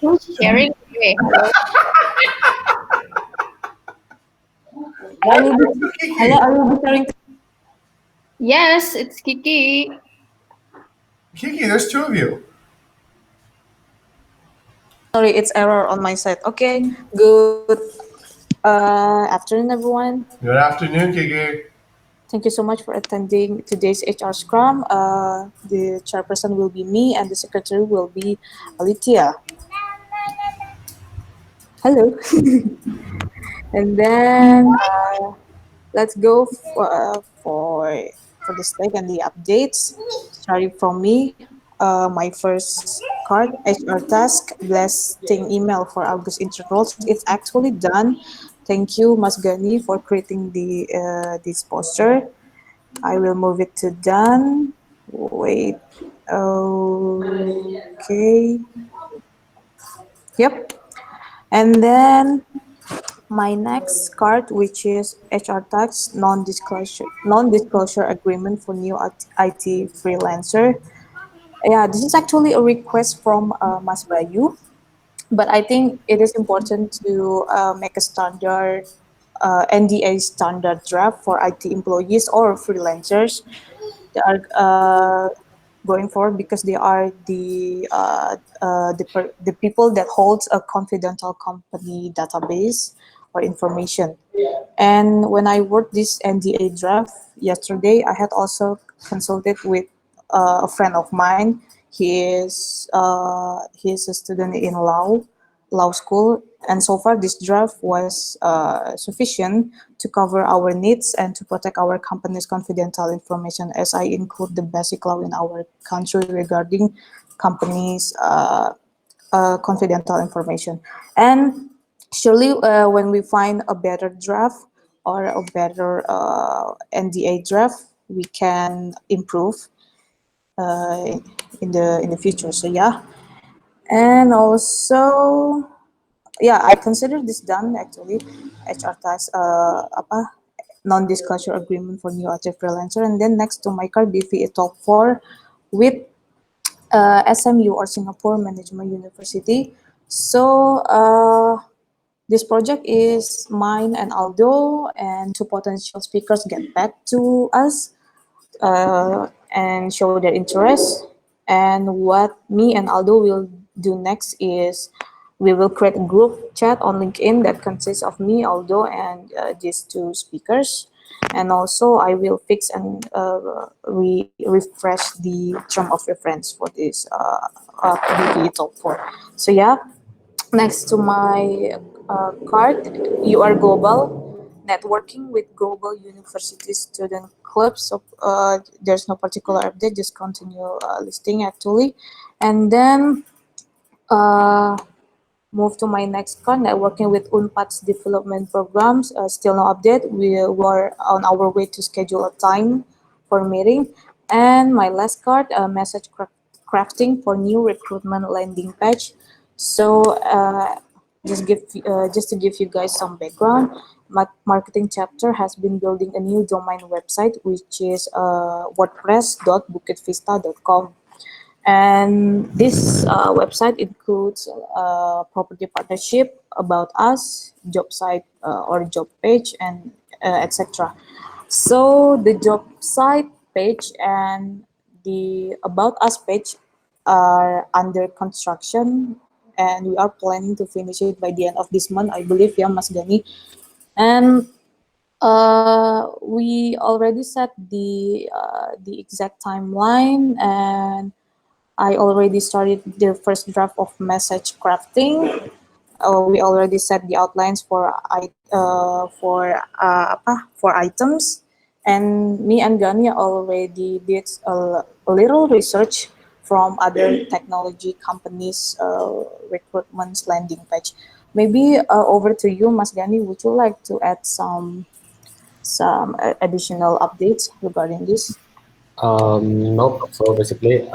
Who's sharing? Okay, hello. Are you, hello, Kiki. are you sharing? Yes, it's Kiki. Kiki, there's two of you. Sorry, it's error on my side. Okay, good afternoon, everyone. Good afternoon, Kiki. Thank you so much for attending today's HR Scrum. The chairperson will be me, and the secretary will be Alitia. Hello. And then let's go for the stake and the updates. Starting from me, my first card, HR task, blasting email for August intro roles. It's actually done. Thank you, Mas Gani, for creating the this poster. I will move it to done. Wait. Okay. Yep. And then my next card, which is HR tax non-disclosure agreement for new IT freelancer. Yeah, this is actually a request from Mas Bayu, but I think it is important to make a standard NDA standard draft for IT employees or freelancers. They are going forward because they are the people that holds a confidential company database or information. And when I wrote this NDA draft yesterday, I had also consulted with a friend of mine. He is a student in law school, and so far this draft was sufficient to cover our needs and to protect our company's confidential information, as I include the basic law in our country regarding companies' confidential information. And surely, when we find a better draft or a better NDA draft, we can improve in the future. So yeah, and also yeah, I consider this done actually. HR task apa non-disclosure agreement for new active freelancer, and then next to my card BVA top 4 with SMU or Singapore Management University. So this project is mine and Aldo, and two potential speakers get back to us and show their interest. And what me and Aldo will do next is we will create a group chat on LinkedIn that consists of me, Aldo, and these two speakers. And also, I will fix and refresh the term of reference for this BPE Talk 4. So yeah, next to my card, you are global, networking with global university student clubs. So there's no particular update, just continue listing actually. And then uh, move to my next card, networking with UNPAD's development programs. Still no update. We were on our way to schedule a time for meeting. And my last card, crafting for new recruitment landing page. So just to give you guys some background, my marketing chapter has been building a new domain website, which is wordpress.bukitvista.com. And this website includes property partnership, about us, job site or job page, and etc. So the job site page and the about us page are under construction, and we are planning to finish it by the end of this month, I believe, yeah, Mas Gani. And we already set the exact timeline, and I already started the first draft of message crafting. We already set the outlines for items, and me and Gani already did a little research from other technology companies' recruitment landing page. Maybe over to you, Mas Gani. Would you like to add some additional updates regarding this? Nope. So basically,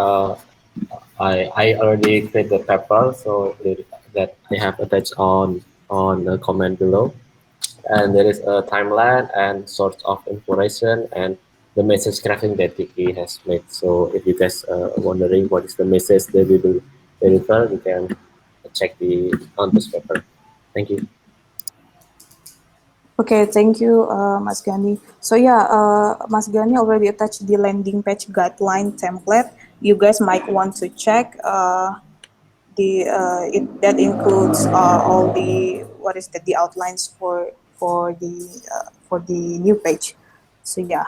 I already create the paper, so that I have attached on the comment below, and there is a timeline and source of information and the message crafting that Kiki has made. So if you guys are wondering what is the message that we will deliver, you can check the on this paper. Thank you. Okay, thank you, Mas Gani. So yeah, Mas Gani already attached the landing page guideline template. You guys might want to check. That includes all the what is that the outlines for the new page. So yeah,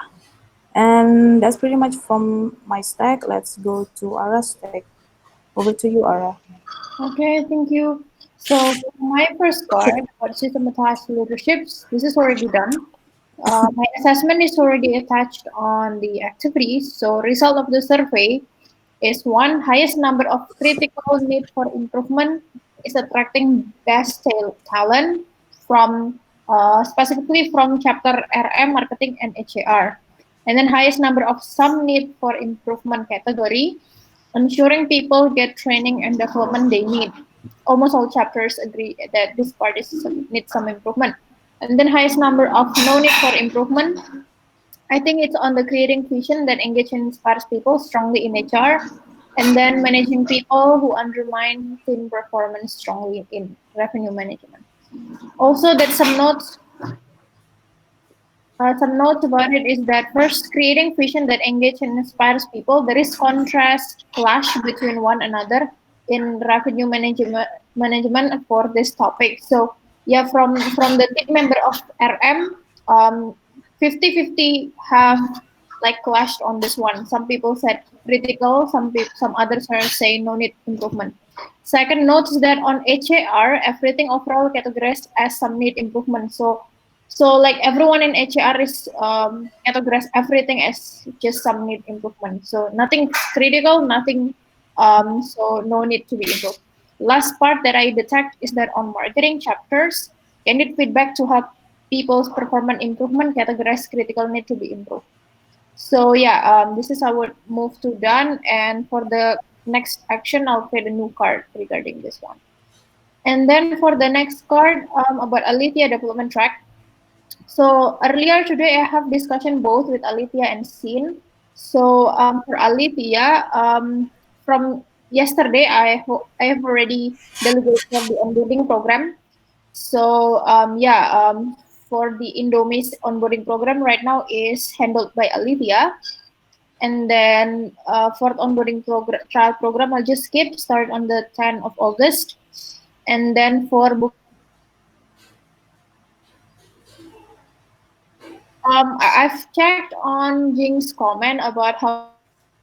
and that's pretty much from my stack. Let's go to Ara's stack. Over to you, Ara. Okay, thank you. So for my first part about systematized leaderships, this is already done. My assessment is already attached on the activities. So result of the survey is one highest number of critical need for improvement is attracting best talent from specifically from chapter RM marketing and HAR. And then highest number of some need for improvement category, ensuring people get training and development they need. Almost all chapters agree that this part needs some improvement. And then highest number of no need for improvement. I think it's on the creating vision that engage and inspires people strongly in HR, and then managing people who undermine team performance strongly in revenue management. Also, that some notes about it is that first, creating vision that engage and inspires people. There is contrast clash between one another in revenue management for this topic. So yeah, from the team member of RM, 50-50 have like clashed on this one. Some people said critical, some others are saying no need improvement. Second, notes that on HAR, everything overall categorized as some need improvement. So like everyone in HR is categorized everything as just some need improvement. So nothing critical, nothing so no need to be improved. Last part that I detect is that on marketing chapters, candid feedback to help people's performance improvement categorized critical need to be improved. So yeah, this is how I would move to done. And for the next action, I'll create a new card regarding this one. And then for the next card about Alithia development track, so earlier today, I have discussion both with Alithia and Sin. So for Alithia, from yesterday, I have already delegated the onboarding program. So yeah, for the Indomie's onboarding program right now is handled by Alithia. And then for the onboarding trial program, I'll just skip, start on the 10th of August. And then for I've checked on Jing's comment about how to onboard people.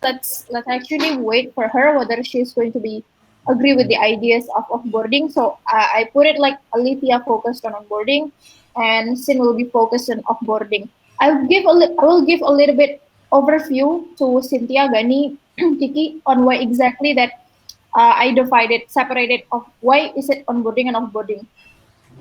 Let's actually wait for her whether she's going to be agree with the ideas of offboarding. So I put it like Alithia focused on onboarding, and Sin will be focused on offboarding. I will give a little bit overview to Cynthia, Gani, Kiki on why exactly that I divided separated of why is it onboarding and offboarding.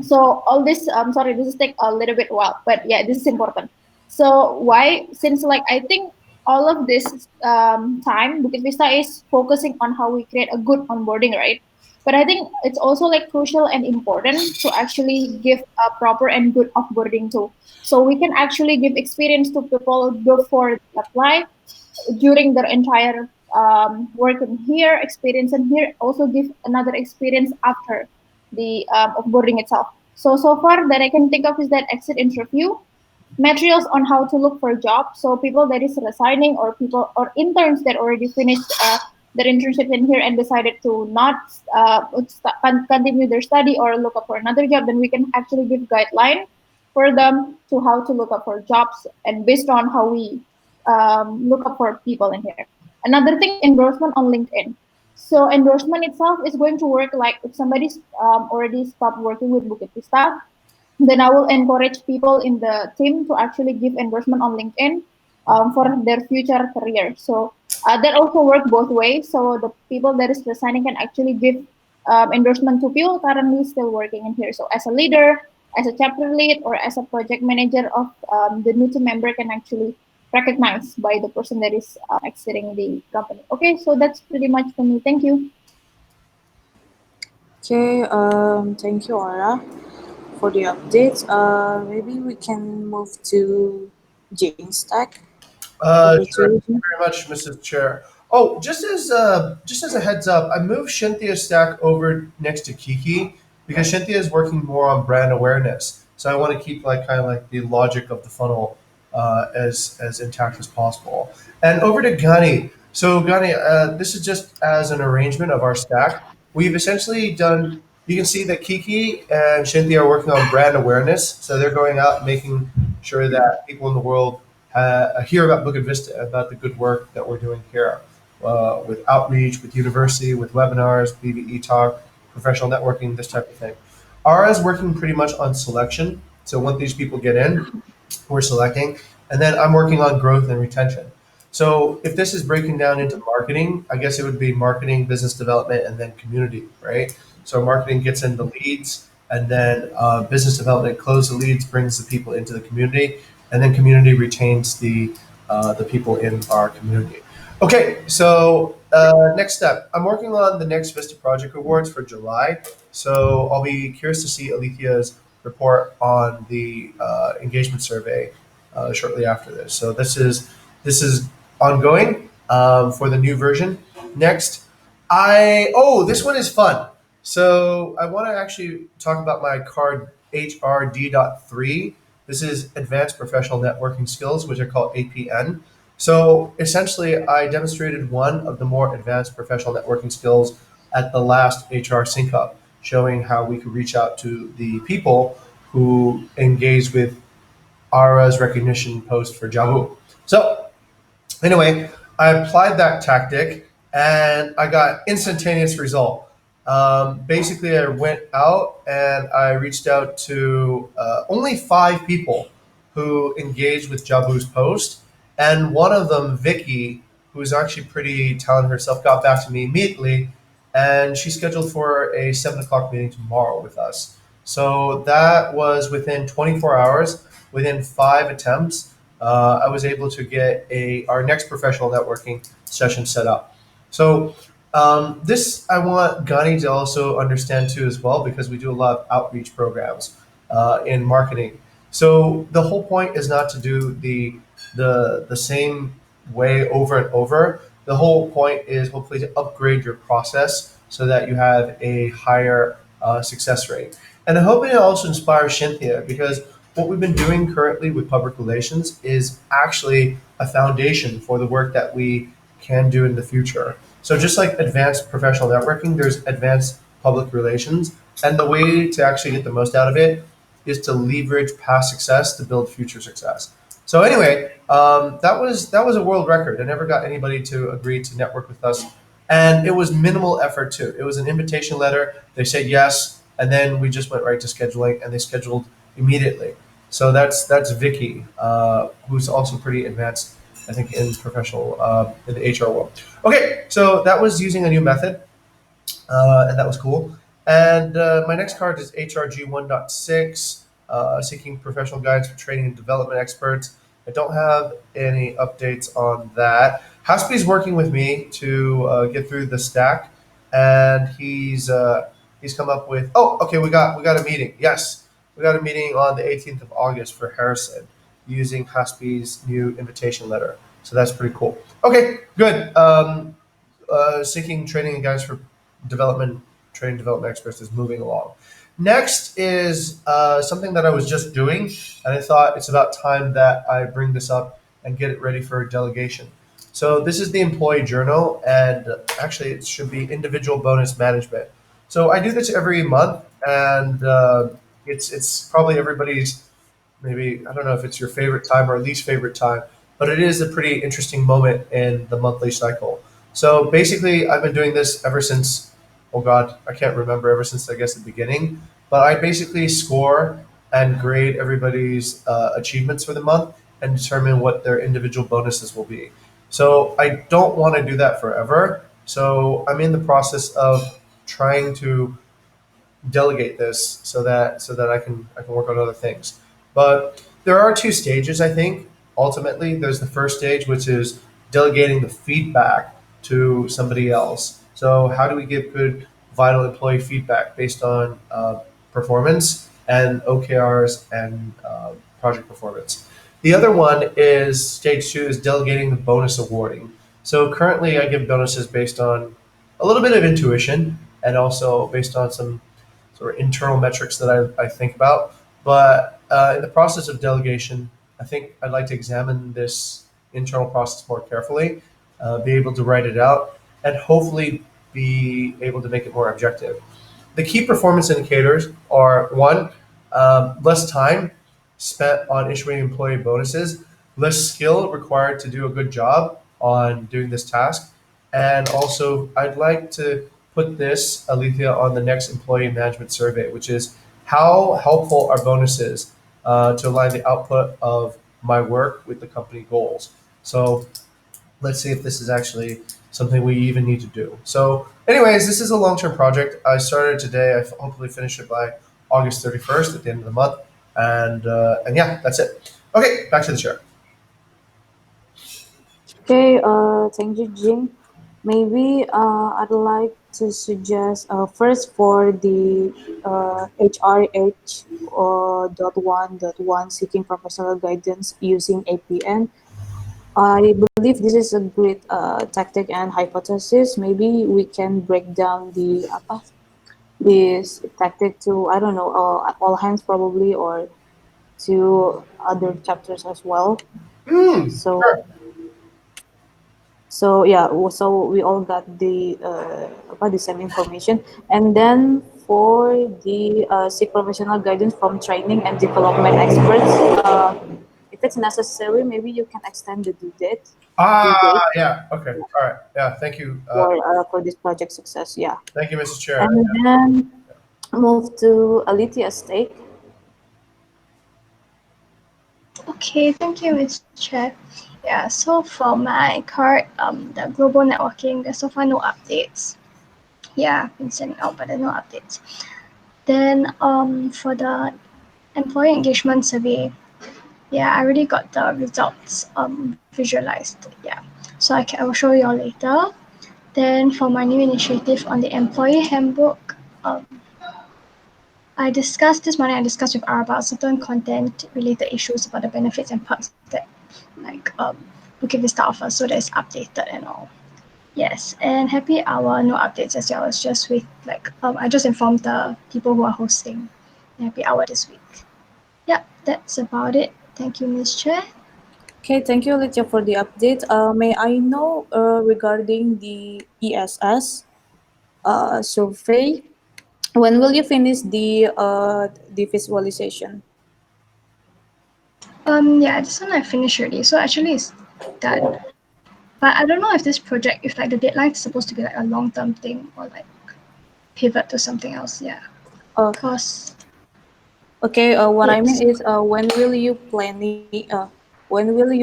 So all this, I'm sorry, this is take a little bit while, but yeah, this is important. So why? Since like I think all of this time, Bukit Vista is focusing on how we create a good onboarding, right? But I think it's also like crucial and important to actually give a proper and good offboarding too. So we can actually give experience to people before they apply, during their entire work in here, experience in here, also give another experience after the offboarding itself. So far that I can think of is that exit interview, materials on how to look for a job. So people that is resigning or people or interns that already finished their internship in here and decided to not continue their study or look up for another job, then we can actually give guideline for them to how to look up for jobs and based on how we look up for people in here. Another thing is endorsement on LinkedIn. So endorsement itself is going to work like if somebody's already stopped working with Bukit Vista, then I will encourage people in the team to actually give endorsement on LinkedIn for their future career. So that also work both ways. So the people that is resigning can actually give endorsement to people currently still working in here. So as a leader, as a chapter lead, or as a project manager of the new team member can actually recognize by the person that is exiting the company. Okay, so that's pretty much for me. Thank you. Okay, thank you, Aura, for the updates. Maybe we can move to James Stack. Over to Sure. Thank you. you very much, Mrs. Chair. Oh, just as a heads up, I moved Cynthia's stack over next to Kiki because Cynthia is working more on brand awareness. So I want to keep like kind of like the logic of the funnel as intact as possible. And over to Gani. So Gani, this is just as an arrangement of our stack. We've essentially done. You can see that Kiki and Cynthia are working on brand awareness. So they're going out and making sure that people in the world hear about Bukit Vista, about the good work that we're doing here with outreach, with university, with webinars, BBE talk, professional networking, this type of thing. Ara is working pretty much on selection. So once these people get in, we're selecting, and then I'm working on growth and retention. So if this is breaking down into marketing, I guess it would be marketing, business development, and then community, right? So marketing gets in the leads, and then business development closes the leads, brings the people into the community, and then community retains the people in our community. Okay, so next step, I'm working on the next Vista Project Awards for July. So I'll be curious to see Alethea's report on the engagement survey shortly after this. So this is ongoing for the new version. Next, this one is fun. So I want to actually talk about my card HRD.3. This is Advanced Professional Networking Skills, which I call APN. So essentially, I demonstrated one of the more advanced professional networking skills at the last HR Sync Up, showing how we could reach out to the people who engage with Ara's recognition post for Jabu. So anyway, I applied that tactic and I got instantaneous result. Basically, I went out and I reached out to only 5 people who engaged with Jabu's post, and one of them, Vicky, who's actually pretty talented herself, got back to me immediately, and she's scheduled for a 7 o'clock meeting tomorrow with us. So that was within 24 hours, within 5 attempts. I was able to get a our next professional networking session set up. So this I want Gani to also understand too as well because we do a lot of outreach programs in marketing. So the whole point is not to do the same way over and over. The whole point is hopefully to upgrade your process so that you have a higher success rate. And I'm hoping to also inspire Cynthia because what we've been doing currently with public relations is actually a foundation for the work that we can do in the future. So just like advanced professional networking, there's advanced public relations, and the way to actually get the most out of it is to leverage past success to build future success. So anyway, that was a world record. I never got anybody to agree to network with us, and it was minimal effort too. It was an invitation letter. They said yes, and then we just went right to scheduling, and they scheduled immediately. So that's Vicky, who's also pretty advanced, I think, in professional in the HR world. Okay, so that was using a new method, and that was cool. And my next card is HRG 1.6, seeking professional guidance for training and development experts. I don't have any updates on that. Haspy's working with me to get through the stack, and he's come up with. Oh, okay, we got a meeting. Yes, we got a meeting on the 18th of August for Harrison using Haspy's new invitation letter. So that's pretty cool. Okay, good. Seeking training and guidance for development, training development experts is moving along. Next is something that I was just doing, and I thought it's about time that I bring this up and get it ready for delegation. So this is the employee journal, and actually it should be individual bonus management. So I do this every month, and it's probably everybody's maybe I don't know if it's your favorite time or least favorite time, but it is a pretty interesting moment in the monthly cycle. So basically, I've been doing this ever since, oh God, I can't remember, ever since I guess the beginning. But I basically score and grade everybody's achievements for the month and determine what their individual bonuses will be. So I don't want to do that forever. So I'm in the process of trying to delegate this so that I can work on other things. But there are two stages, I think. Ultimately, there's the first stage, which is delegating the feedback to somebody else. So how do we give good vital employee feedback based on performance and OKRs and project performance? The other one is stage two is delegating the bonus awarding. So currently I give bonuses based on a little bit of intuition and also based on some sort of internal metrics that I think about. But in the process of delegation, I think I'd like to examine this internal process more carefully, be able to write it out, and hopefully be able to make it more objective. The key performance indicators are one, less time spent on issuing employee bonuses, less skill required to do a good job on doing this task. And also, I'd like to put this, Alethea, on the next employee management survey, which is how helpful are bonuses to align the output of my work with the company goals. So let's see if this is actually something we even need to do. So, anyways, this is a long-term project. I started today. I hopefully finish it by August 31st at the end of the month, and yeah, that's it. Okay, back to the chair. Okay, thank you, Jing. Maybe I'd like to suggest first for the HRH .1.1 seeking professional guidance using APN. I believe this is a great tactic and hypothesis. Maybe we can break down the apa, this tactic to I don't know all hands probably or to other chapters as well. So Sure. yeah, so we all got the about the same information, and then for the seek professional guidance from training and development experts. If it's necessary, maybe you can extend the due date Yeah. Okay. All right. Yeah. Thank you. for this project success. Yeah, Thank you, Mrs. Chair. and then move to Alithia stake. Okay, thank you, Ms. Chair. Yeah, so for my card, the global networking, there's so far no updates. Yeah, I've been sending out, but there are no updates. Then for the employee engagement survey, yeah, I already got the results visualized. Yeah, so I will show you all later. Then for my new initiative on the employee handbook, I discussed this morning. I discussed with R about certain content-related issues about the benefits and perks that, like Bukit Vista offers, so that it's updated and all. Yes, and happy hour, no updates as well. It's just with like I just informed the people who are hosting happy hour this week. Yeah, that's about it. Thank you, Ms. Chair. Okay, thank you, Alithia, for the update. May I know regarding the ESS survey? When will you finish the visualization? Yeah, this one I finished already. So actually it's done. But I don't know if this project, if like the deadline is supposed to be like a long-term thing or like pivot to something else. Yeah, Uh, cause okay. What I mean it's is, when will you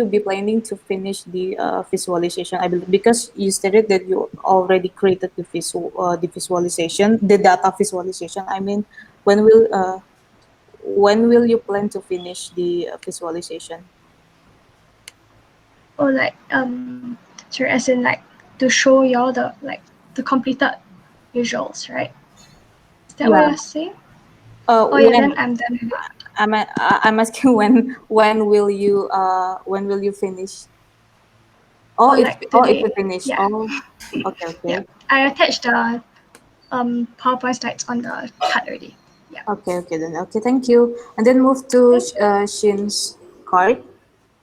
be planning to finish the visualization? I believe because you stated that you already created the visualization, the data visualization. I mean, when will uh, when will you plan to finish the visualization? or like sorry, as in like to show y'all the completed visuals, right? Is that what Yeah. you're saying? Oh yeah, then When I'm done with it. I'm asking when will you finish? Or like Oh, it's today. finished. Yeah. Oh, okay, Yeah. okay, I attached the PowerPoint slides on the card already. Yeah. okay. Then okay, thank you. And then move to Thank you. Shin's card.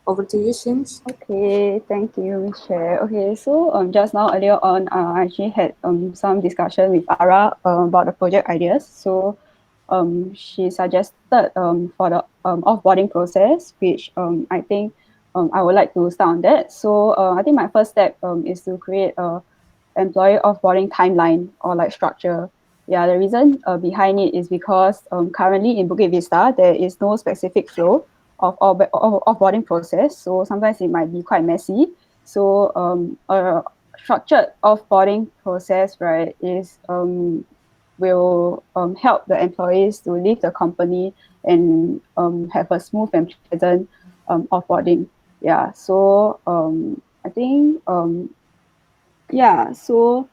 Over to you, Shins. Okay, thank you, Ms. Chair. Okay, so just now earlier on, I actually had some discussion with Ara about the project ideas. So she suggested for the offboarding process, which I think I would like to start on that. So I think my first step is to create a employee offboarding timeline or like structure. Yeah, the reason behind it is because currently in Bukit Vista, there is no specific flow of offboarding process. So sometimes it might be quite messy. So a structured offboarding process, right, is will help the employees to leave the company and have a smooth and pleasant offboarding. Yeah, so I think yeah, so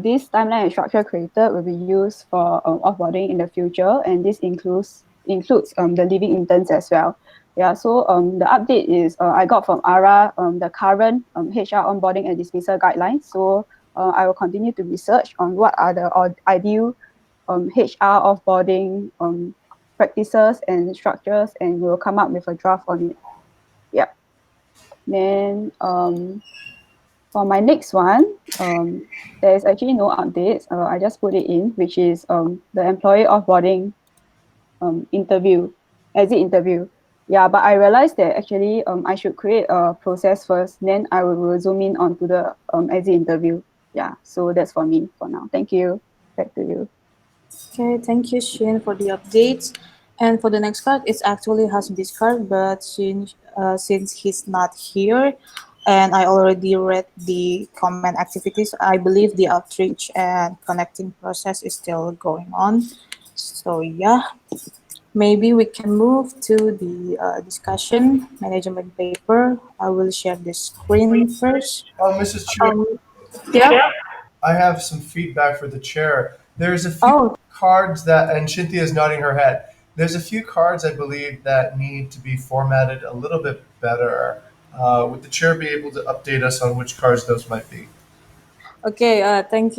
this timeline and structure created will be used for offboarding in the future, and this includes the living interns as well. Yeah, so the update is I got from ARA the current HR onboarding and dismissal guidelines. So I will continue to research on what are the ideal HR offboarding practices and structures, and we'll come up with a draft on it. Yeah. Then for my next one, there is actually no updates. I just put it in, which is the employee offboarding interview, exit interview. Yeah, but I realized that actually I should create a process first, then I will zoom in onto the exit interview. Yeah, so that's for me for now. Thank you. Back to you. Okay, thank you, Shane, for the updates. And for the next card, it's actually this card, but since he's not here, and I already read the comment activities, I believe the outreach and connecting process is still going on. So yeah, maybe we can move to the discussion management paper. I will share the screen first. Mrs. Chair, Um, yeah. I have some feedback for the chair. There's a few Oh, cards that, and Cynthia is nodding her head. There's a few cards I believe that need to be formatted a little bit better. Would the chair be able to update us on which cards those might be? okay, thank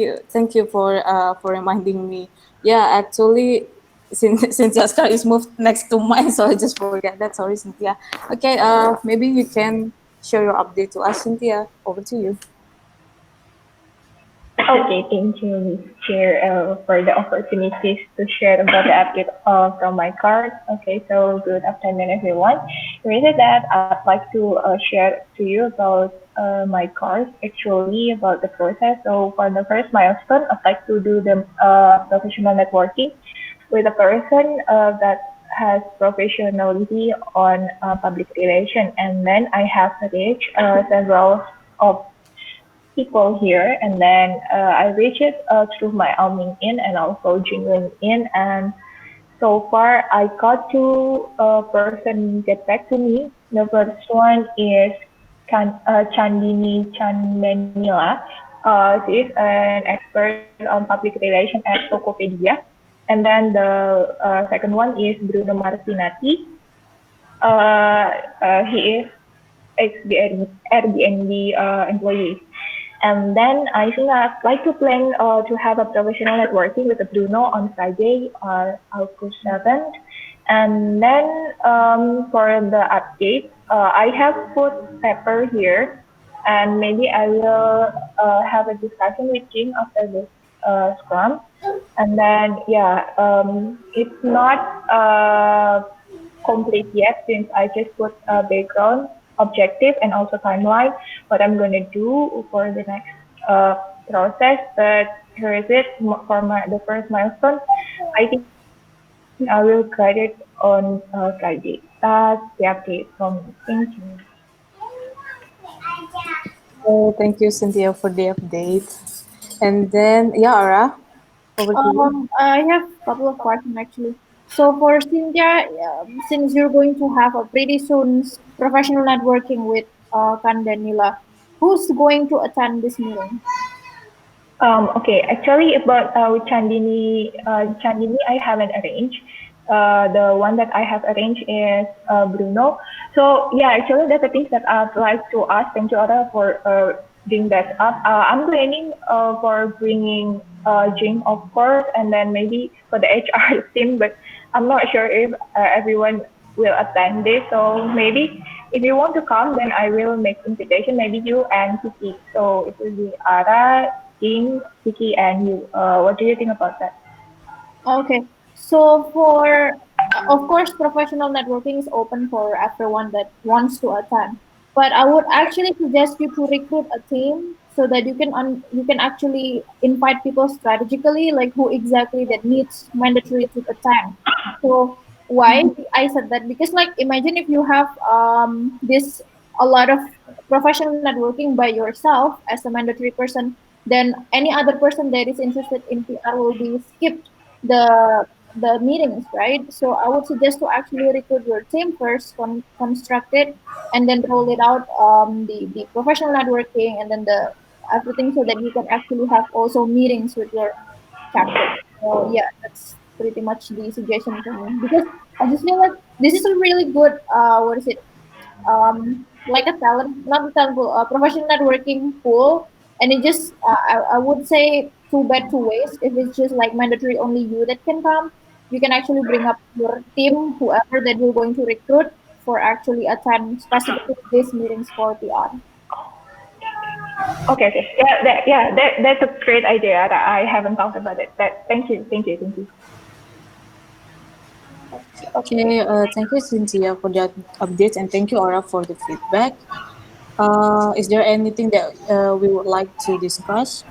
you for reminding me. Yeah, actually, since Cynthia's car is moved next to mine, so I just forget that. Sorry, Cynthia. Okay, maybe you can share your update to us, Cynthia. Over to you. Okay, thank you, Ms. Chair, for the opportunities to share about the update from my card. Okay, so good afternoon, everyone. Related that, I'd like to share to you about my card, actually about the process. So for the first milestone, I'd like to do the professional networking with a person that has professionality on public relation, and then I have reached several of people here, and then I reached it through my own in and also Jing in, and so far I got two person get back to me. The first one is Chandini Chandanila. She is an expert on public relations at Tokopedia. And then the second one is Bruno Martinati. He is Airbnb employee. And then I think I'd like to plan to have a professional networking with Bruno on Friday, August 7th. And then for the update, I have put Pepper here, and maybe I will have a discussion with Jim after this scrum. And then, yeah, it's not complete yet since I just put a background, objective, and also timeline, what I'm going to do for the next process. But here is it for the first milestone. I think I will guide it on Friday. That's the update from me. Thank you. Oh, thank you, Cynthia, for the update. And then, yeah, Ara, over to you. I have a couple of questions actually. So for Cynthia, since you're going to have a pretty soon professional networking with Kan Danila, who's going to attend this meeting? Okay, actually about with Chandini, I haven't arranged. The one that I have arranged is Bruno. So yeah, actually that's the things that I'd like to ask. Thank you, Ada, for bringing that up. I'm planning for bringing Jing, of course, and then maybe for the HR team, but I'm not sure if everyone will attend this. So maybe if you want to come, then I will make invitation. Maybe you and Kiki. So it will be Ara, Jing, Kiki, and you. What do you think about that? Okay. So for of course, professional networking is open for everyone that wants to attend. But I would actually suggest you to recruit a team so that you can actually invite people strategically, like who exactly that needs mandatory to attend. So why I said that, because like imagine if you have this a lot of professional networking by yourself as a mandatory person, then any other person that is interested in PR will be skipped the meetings, right? So I would suggest to actually recruit your team first, construct it, and then roll it out, the professional networking, and then the everything, so that you can actually have also meetings with your chapter. So yeah, that's pretty much the suggestion for me, because I just feel like this is a really good what is it, like a talent, not a talent pool, a professional networking pool. And it just, I would say too bad to waste if it's just like mandatory only you that can come. You can actually bring up your team, whoever that you're going to recruit, for actually attend specifically these meetings for PR. Okay, okay. That's a great idea. That I haven't thought about it. Thank you, thank you, thank you. Okay, thank you, Cynthia, for that update, and thank you, Aura, for the feedback. Is there anything that we would like to discuss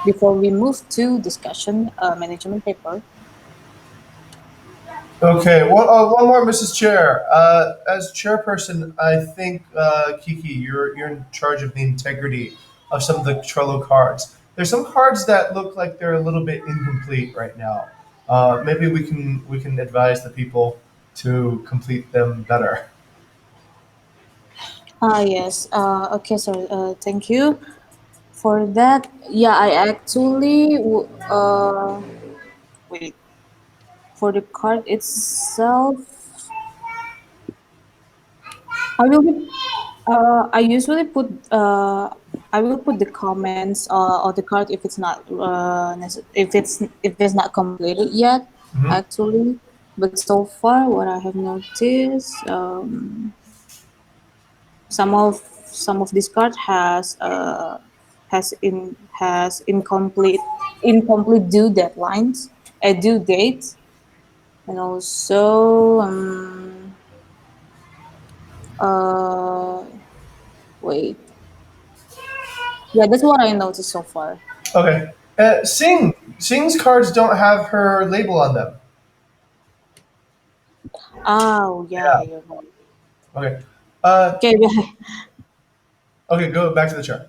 before we move to discussion management paper? Okay, one more, Mrs. Chair. As chairperson, I think Kiki, you're in charge of the integrity of some of the Trello cards. There's some cards that look like they're a little bit incomplete right now. Maybe we can advise the people to complete them better. Yes. Okay, sorry. Thank you for that. Yeah, I actually wait for the card itself. I will be, I usually put I will put the comments on the card if it's not if it's not completed yet, Hmm. actually. But so far, what I have noticed, some of this card has incomplete due deadlines, due dates, and also uh wait, yeah, that's what I noticed so far. Okay. Sing's cards don't have her label on them. Oh yeah, Yeah. you're right. Okay. Uh, Okay. okay. Go back to the chart.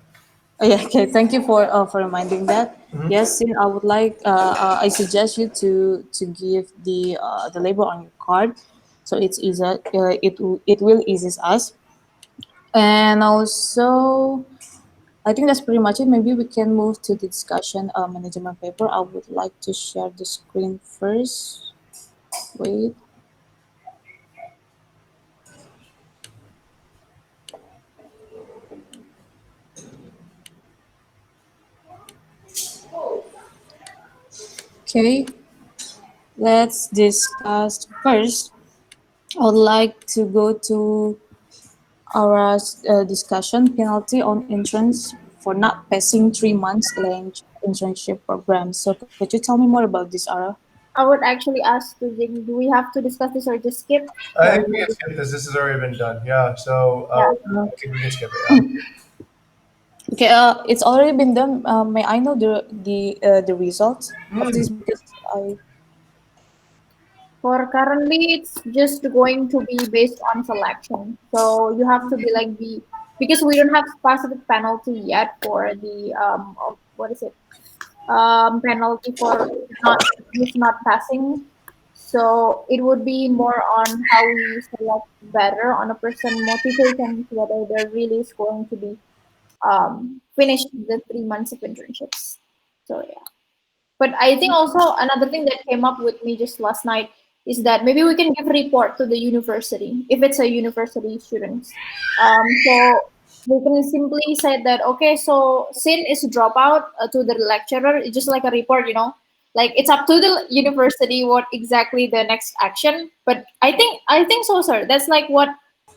Yeah, okay, thank you for reminding that. Hmm. Yes, Sin, I would like I suggest you to give the label on your card, so it's easy. It will eases us, and also I think that's pretty much it. Maybe we can move to the discussion management paper. I would like to share the screen first. Wait. Okay, let's discuss first. I would like to go to our discussion penalty on entrance for not passing 3 months length internship program. So could you tell me more about this, Ara? I would actually ask to Jing, do we have to discuss this or just skip? I So think we can skip this. This has already been done. Yeah. So yeah. I think we can skip it. Yeah. Okay, it's already been done. May I know the results of Mm. this, because I For currently, it's just going to be based on selection. So you have to be like because we don't have specific penalty yet for the what is it, penalty for not not passing. So it would be more on how we select better on a person motivation, whether they're really is going to be finished the 3 months of internships. So yeah. But I think also another thing that came up with me just last night is that maybe we can give report to the university if it's a university students. So we can simply say that okay, so sin is dropout to the lecturer. It's just like a report, like it's up to the university what exactly the next action. But I think so, sir. That's like what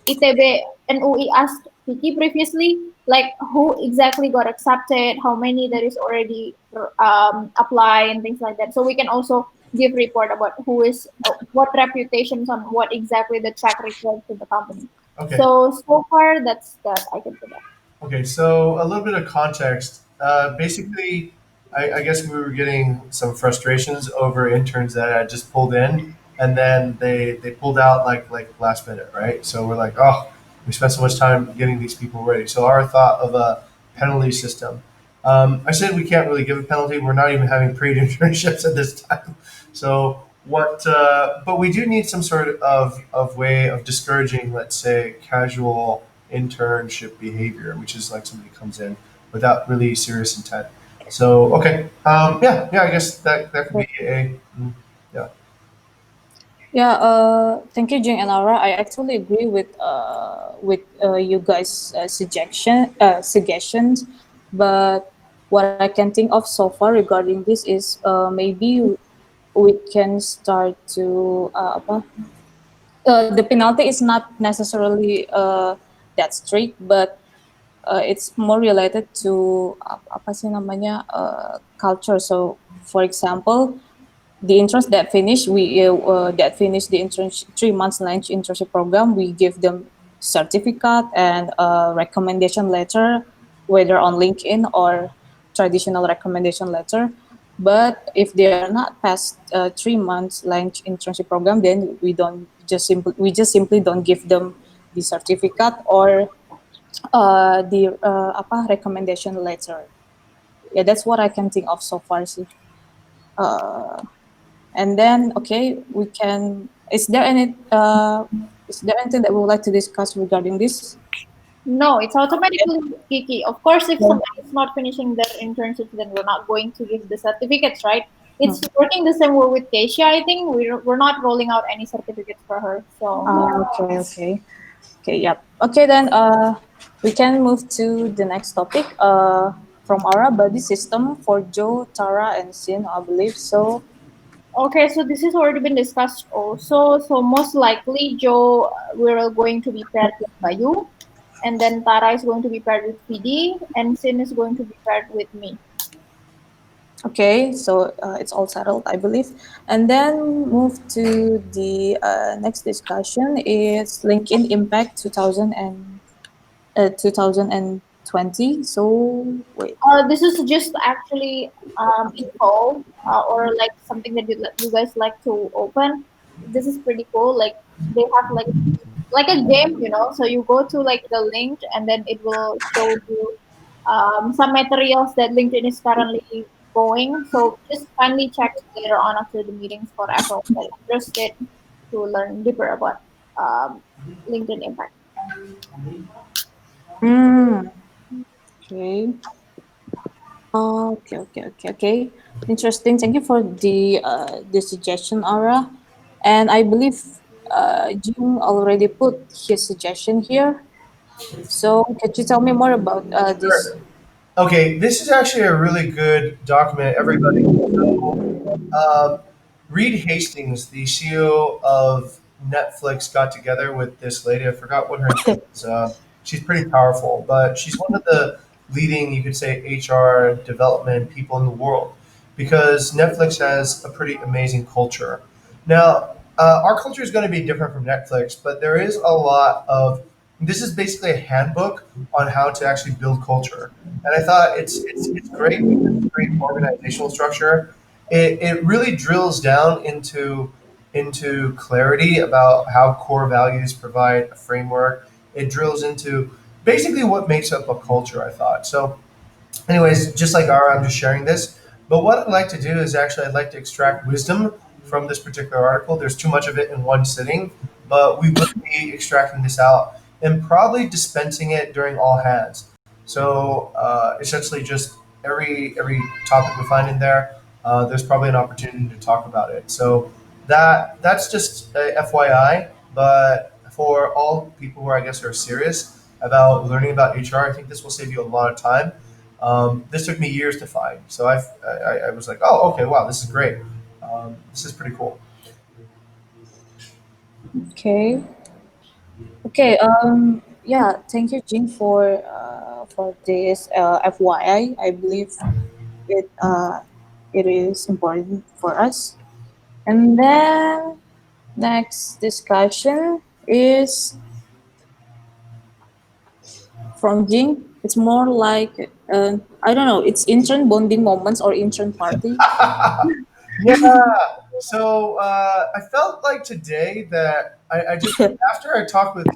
ITB and UI asked Vicky previously, like who exactly got accepted, how many there is already apply and things like that. So we can also give report about who is what reputations on what exactly the track record to the company. Okay. So far that's that I can say that. Okay, so a little bit of context. Basically, I guess we were getting some frustrations over interns that I just pulled in, and then they pulled out like last minute, right? So we're like, oh, we spent so much time getting these people ready. So our thought of a penalty system. I said we can't really give a penalty. We're not even having paid internships at this time. So what? But we do need some sort of way of discouraging, let's say, casual internship behavior, which is like somebody comes in without really serious intent. So okay, yeah, I guess that could be yeah. Yeah, thank you, Jing and Aura. I actually agree with you guys' suggestions, but what I can think of so far regarding this is maybe we can start to the penalty is not necessarily that strict, but it's more related to apa sih namanya culture. So, for example, the interns that finish the internship 3 months lunch internship program, we give them certificate and a recommendation letter, whether on LinkedIn or traditional recommendation letter. But if they are not past 3 months lunch internship program, then we just simply don't give them the certificate or the apa recommendation letter. Yeah, that's what I can think of so far. Sih. Uh, and then, okay, we can. Is there anything that we would like to discuss regarding this? No, it's automatically Kiki. Of course, if Yeah. somebody is not finishing their internship, then we're not going to give the certificates, right? It's working the same way with Keisha. I think we're not rolling out any certificates for her. So Okay, okay, okay. Yep. Okay, then. We can move to the next topic. From our buddy system for Joe, Tara, and Sin, I believe. So, okay, so this has already been discussed also. So most likely, Joe, we're going to be paired with Bayu, and then Tara is going to be paired with PD, and Sin is going to be paired with me. okay, so it's all settled, I believe. And then move to the next discussion is LinkedIn Impact 2020. So wait. This is just actually info or like something that you guys like to open. This is pretty cool. Like they have like a game, you know. So you go to like the link and then it will show you some materials that LinkedIn is currently going. So just kindly check later on after the meetings for everyone that is interested to learn deeper about LinkedIn impact. Mm, okay. Okay. Interesting. Thank you for the suggestion, Aura. And I believe Jim already put his suggestion here. So could you tell me more about this? Sure. Okay, this is actually a really good document, everybody. So, um, Reed Hastings, the CEO of Netflix, got together with this lady. I forgot what her name is. She's pretty powerful, but she's one of the leading, you could say, HR development people in the world because Netflix has a pretty amazing culture. Now, our culture is going to be different from Netflix, but there is a lot of this is basically a handbook on how to actually build culture. And I thought it's great because it's a great organizational structure. It really drills down into clarity about how core values provide a framework. It drills into basically what makes up a culture, I thought. So anyways, just like Ara, I'm just sharing this. But what I'd like to do is actually I'd like to extract wisdom from this particular article. There's too much of it in one sitting, but we will be extracting this out and probably dispensing it during all hands. So essentially, just every topic we find in there, there's probably an opportunity to talk about it. So that's just a FYI. But for all people who I guess are serious about learning about HR, I think this will save you a lot of time. This took me years to find, so I was like, oh, okay, wow, this is great. This is pretty cool. Okay. Okay. Yeah. Thank you, Jing, for this FYI. I believe it it is important for us. And then next discussion is from Jing. It's more like I don't know. It's intern bonding moments or intern party. Yeah. So I felt like today that I just after I talked with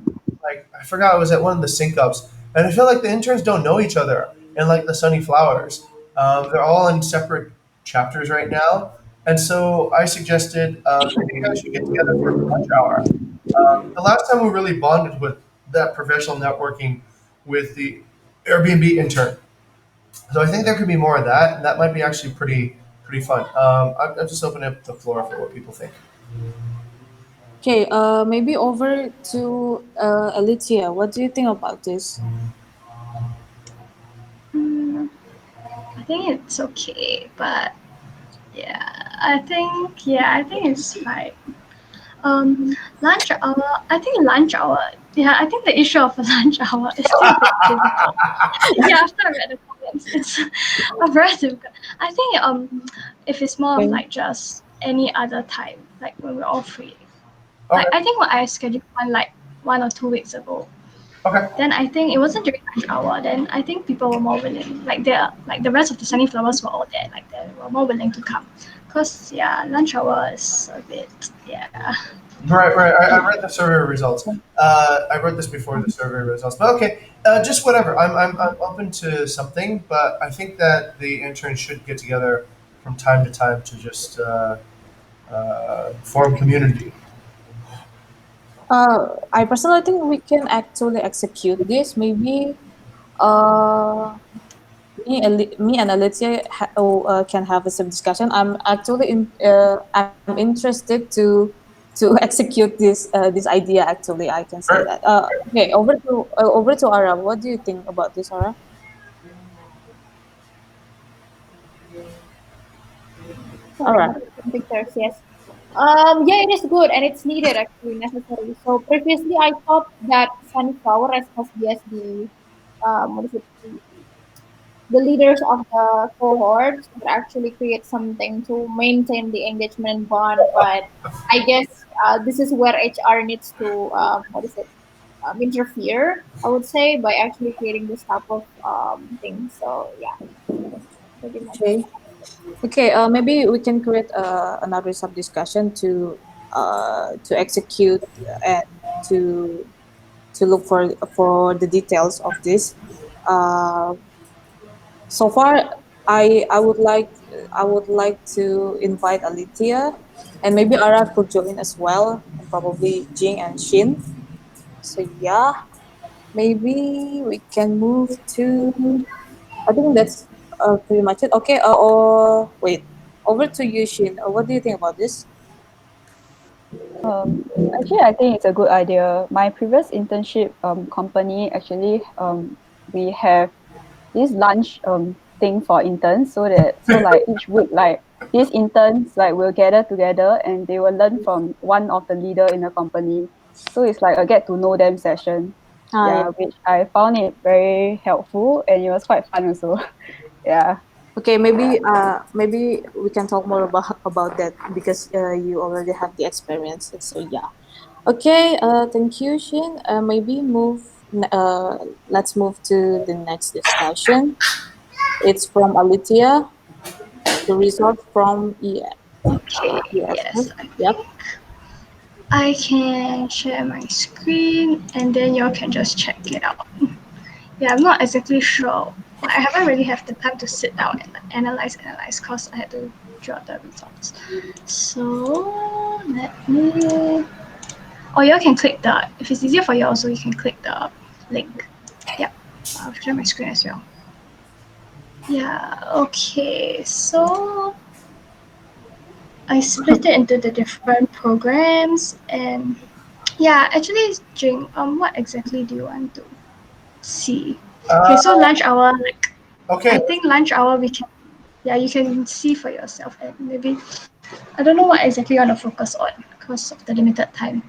like I forgot I was at one of the sync ups and I feel like the interns don't know each other and like the Sunny Flowers. They're all in separate chapters right now, and so I suggested maybe you guys should get together for lunch hour. The last time we really bonded with that professional networking with the Airbnb intern. So I think there could be more of that, and that might be actually pretty fun. I'm just opening up the floor for what people think. Okay, maybe over to Alicia. What do you think about this? Mm, I think it's okay, but I think it's fine. Um, Lunch hour. I think lunch hour. Yeah, I think the issue of lunch hour is still a bit difficult. Yeah, after I read the comments, it's a very difficult. I think if it's more of Okay. like just any other time, like when we're all free. Like Okay, I think what I scheduled one like 1 or 2 weeks ago. okay, Then I think it wasn't during lunch hour. Then I think people were more willing. Like the rest of the sunny flowers were all there. Like they were more willing to come. Cause yeah, lunch hour is a bit yeah. right. I read the survey results. I read this before the survey results, but okay, just whatever. I'm open to something, but I think that the interns should get together from time to time to just form community. I personally think we can actually execute this. Maybe me and Alicia can have a some discussion. I'm interested to execute this idea. Actually, I can say Right. that. Okay, over to Ara. What do you think about this, Ara? Ara. Pictures, yes. Yeah, it is good and it's needed actually necessary. So previously I thought that sunflower as the what is it the leaders of the cohorts would actually create something to maintain the engagement bond, but I guess this is where HR needs to what is it interfere. I would say by actually creating this type of thing. So yeah, that's pretty much. Okay. Okay. Maybe we can create another sub discussion to execute and to to look for the details of this. Uh, so far, I would like to invite Alithia, and maybe Ara could join as well, and probably Jing and Shin. So yeah, maybe we can move to. I think that's pretty much it. Okay. Or wait, over to you, Shin. What do you think about this? Actually, I think it's a good idea. My previous internship company actually we have this lunch thing for interns so like each week like these interns like will gather together and they will learn from one of the leader in the company. So it's like a get to know them session. Yeah. Yeah, which I found it very helpful and it was quite fun also. Yeah. Okay, maybe we can talk more about that because you already have the experience. So yeah. Okay. Thank you, Shin. Let's move to the next discussion. It's from Alitia. The result from Okay. ESF. Yes, I Yep. think I can share my screen and then y'all can just check it out. Yeah, I'm not exactly sure. Like, I haven't really have the time to sit down and like, analyze, cause I had to jot the results. So let me. Or y'all can click the. If it's easier for you, also you can click the link. Yeah, I'll share my screen as well. Yeah. Okay. So I split it into the different programs and yeah. Actually, Jing, what exactly do you want to see? Okay. So Uh, lunch hour. Like okay. I think lunch hour we can. Yeah, you can see for yourself and maybe I don't know what exactly you want to focus on because of the limited time.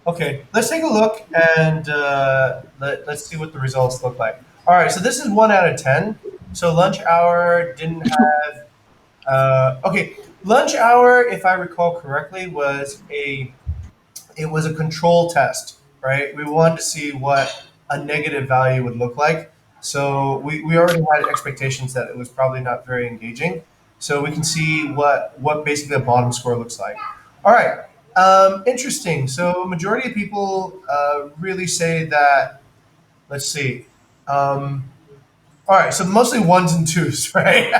Okay, let's take a look and let's see what the results look like. All right, so this is 1 out of 10. So lunch hour didn't have. Okay, Lunch hour, if I recall correctly, was a control test, right? We wanted to see what a negative value would look like. So we already had expectations that it was probably not very engaging. So we can see what basically a bottom score looks like. All right, interesting. So majority of people really say that. Let's see. All right, so mostly ones and twos, right?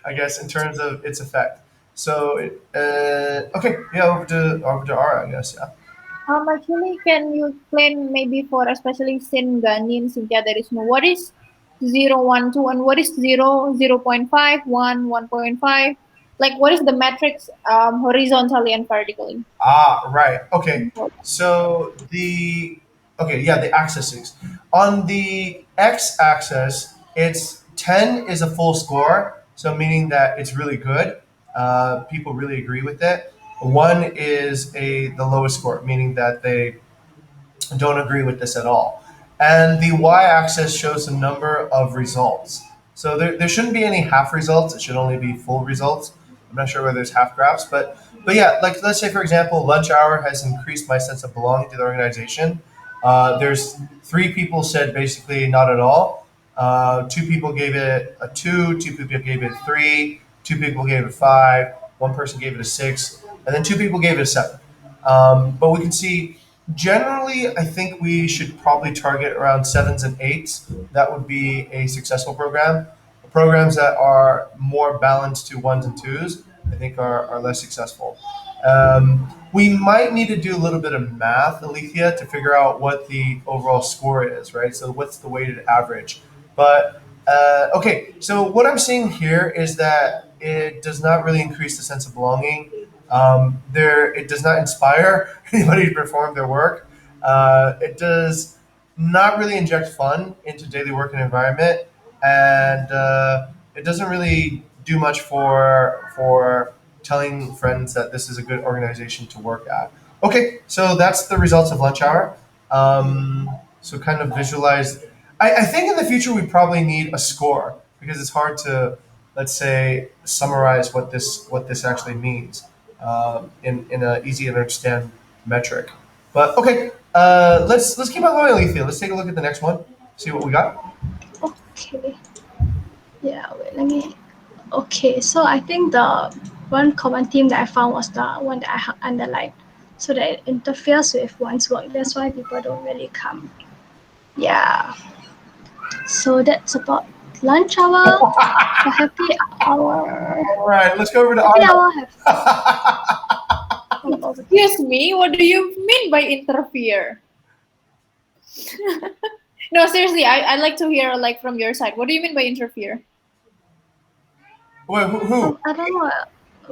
I guess in terms of its effect. So okay, yeah, over to Ara, I guess, yeah. Actually, can you explain maybe for especially Sin, Gani, and Cynthia, there is no what is 0, 1, 2, and what is 0.5, 1.5? Like, what is the metrics horizontally and vertically? Ah, right. Okay. So yeah, the axes. On the x-axis, it's 10 is a full score, so meaning that it's really good. People really agree with it. One is the lowest score, meaning that they don't agree with this at all. And the y-axis shows the number of results. So there shouldn't be any half results. It should only be full results. I'm not sure whether there's half graphs, but yeah, like let's say for example, lunch hour has increased my sense of belonging to the organization. There's three people said basically not at all. Two people gave it a two. Two people gave it a three. Two people gave it a five. One person gave it a six, and then two people gave it a seven. But we can see generally, I think we should probably target around sevens and eights. That would be a successful program. Programs that are more balanced to ones and twos, I think, are less successful. We might need to do a little bit of math, Alethea, to figure out what the overall score is, right? So, what's the weighted average? But okay, so what I'm seeing here is that it does not really increase the sense of belonging. It does not inspire anybody to perform their work. It does not really inject fun into daily work and environment, and it doesn't really do much for telling friends that this is a good organization to work at. Okay, so that's the results of lunch hour. So kind of visualize. I think in the future we probably need a score because it's hard to, let's say, summarize what this actually means in a easy to understand metric. But okay, let's keep on going, Alethea. Let's take a look at the next one. See what we got. Okay. Yeah, wait, let me. Okay, so I think the one common theme that I found was the one that I underlined. So that it interferes with one's work. That's why people don't really come. Yeah. So that's about lunch hour. A happy hour. All right, let's go over to Happy Arma. hour. Excuse me, what do you mean by interfere? No, seriously, I'd like to hear like from your side. What do you mean by interfere? Wait, who? I don't know.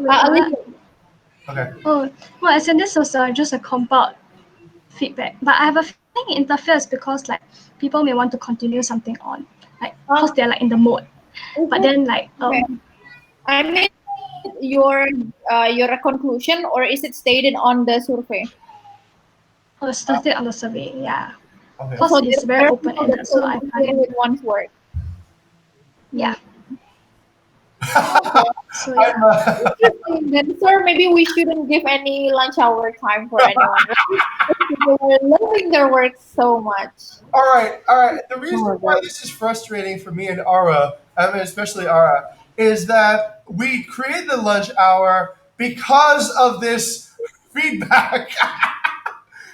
Alethea. Okay. Oh, well, as in this was just a compound feedback. But I have a feeling it interferes because like people may want to continue something on, like because they're like in the mode. But then like Okay. I mean, your conclusion, or is it stated on the survey? started on the survey, yeah. Okay. Because So it's there very are open people that ended, so I don't find agree with one's work. yeah. Okay. So yeah. Interesting. Then, sir, maybe we shouldn't give any lunch hour time for anyone. Right? People are loving their work so much. All right, all right. The reason Oh, why right. this is frustrating for me and Ara, I mean especially Ara, is that we created the lunch hour because of this feedback.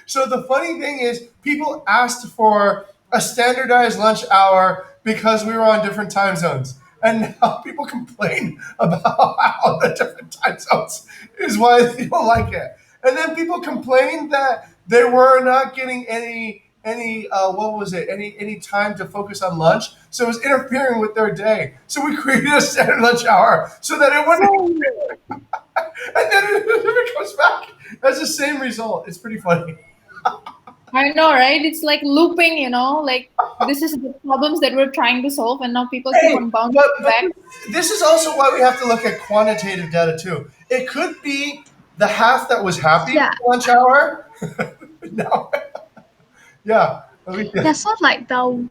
So the funny thing is, people asked for a standardized lunch hour because we were on different time zones. And now people complain about how the different time zones is why they don't like it. And then people complain that they were not getting any what was it any time to focus on lunch, so it was interfering with their day. So we created a standard lunch hour so that it wouldn't. And then it comes back as the same result. It's pretty funny. I know, right? It's like looping, like this is the problems that we're trying to solve, and now people keep Hey, on bouncing but back. this is also why we have to look at quantitative data too. It could be the half that was happy with Yeah. lunch hour. No, yeah. Yeah, so like the